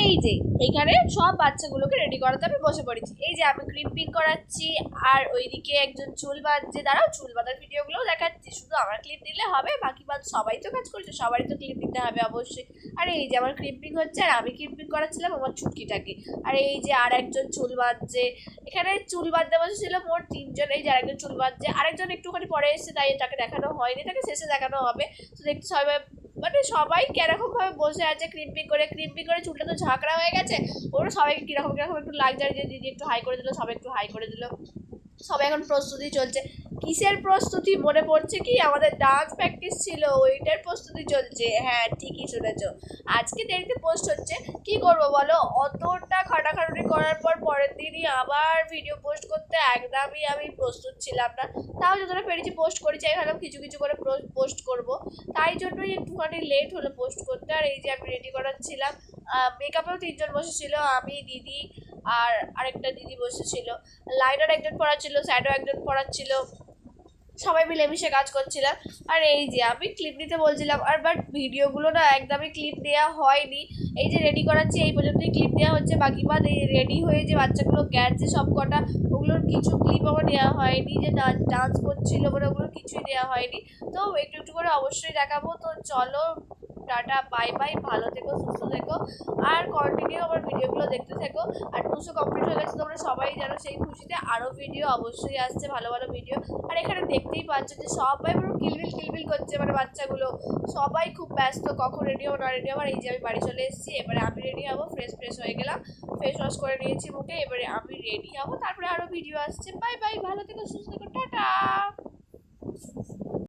এই যে এইখানে সব বাচ্চাগুলোকে রেডি করাতে আমি বসে পড়েছি। এই যে আমি ক্রিম্পিং করাচ্ছি, আর ওইদিকে একজন চুল বাঁধছে, দাঁড়াও চুল বাঁধার ভিডিওগুলো দেখাচ্ছি। শুধু আমার ক্লিপ দিলে হবে? বাকি সবাই তো কাজ করছে, সবারই তো ক্লিপ দিতে হবে অবশ্যই। আর এই যে আমার ক্রিম্পিং হচ্ছে, আর আমি ক্রিম্পিং করাচ্ছিলাম আমার ছুটকিটাকে। আর এই যে আর একজন চুল বাঁধছে, এখানে চুল বাঁধতে বসেছিল মোট 3 জন। এই যে আরেকজন চুল বাঁধছে, আরেকজন একটুখানি পরে এসেছে, তাই তাকে দেখানো হয়নি, তাকে শেষে দেখানো হবে। তো দেখতে সবাই মানে সবাই কিরকম ভাবে বসে আছে ক্রিম্পিং করে চুলটা তো ঝাঁকড়া হয়ে গেছে। ওরা সবাইকে কিরকম কিরকম একটু লাগছে, যে দিদি একটু হাই করে দিল, সবাই একটু হাই করে দিল। সবাই এখন প্রস্তুতি চলছে। কিসের প্রস্তুতি মনে পড়ছে কি? আমাদের ডান্স প্র্যাকটিস ছিল, ওইটার প্রস্তুতি চলছে। হ্যাঁ ঠিকই শুনেছো, আজকে দেরিতে পোস্ট হচ্ছে। কি করবো বলো, অতটা খাটাখাটুনি করার পর পরের দিনই আবার ভিডিও পোস্ট করতে একদমই আমি প্রস্তুত ছিলাম না। তাও যতটা পেরেছি পোস্ট করেছি, ভাবলাম কিছু কিছু করে পোস্ট করব, তাই জন্যই একটুখানি লেট হলো পোস্ট করতে। আর এই যে আমি রেডি করাচ্ছিলাম, মেকআপেও 3 জন বসেছিল, আমি, দিদি আর আরেকটা দিদি বসেছিল, লাইনার একজন পড়াচ্ছিল, শ্যাডো একজন পড়াচ্ছিল, সবাই মিলেমিশে কাজ করছিলাম। আর এই যে আমি ক্লিপ নিতে বলছিলাম, আর বাট ভিডিওগুলো না একদমই ক্লিপ দেওয়া হয়নি। এই যে রেডি করাচ্ছি এই পর্যন্তই ক্লিপ দেওয়া হচ্ছে, বাকি বাদ এই রেডি হয়ে যে বাচ্চাগুলো গেছে সব কটা, ওগুলোর কিছু ক্লিপ আমার নেওয়া হয়নি। যে ডান্স করছিল মানে ওগুলোর কিছুই দেওয়া হয়নি। তো একটু একটু করে অবশ্যই দেখাবো। তো চলো, টাটা, বাই বাই, ভালো থেকো, সুস্থ থেকো, আর কন্টিনিউ আমার ভিডিওগুলো দেখতে থেকো। আর 200 কমপ্লিট হয়ে গেছে, তোমরা সবাই জানো। সেই খুশিতে আরও ভিডিও অবশ্যই আসছে, ভালো ভালো ভিডিও। আর এখানে দেখতেই পাচ্ছ যে সবাই পুরো কিলবিল করছে, মানে বাচ্চাগুলো সবাই খুব ব্যস্ত, কখন রেডি হবো না রেডি হবো। আর এই যে আমি বাড়ি চলে এসেছি, এবারে আমি রেডি হবো, ফ্রেশ হয়ে গেলাম, ফেস ওয়াশ করে নিয়েছি মুখে, এবারে আমি রেডি হবো, তারপরে আরও ভিডিও আসছে। বাই বাই, ভালো থেকো, সুস্থ থেকো, টাটা।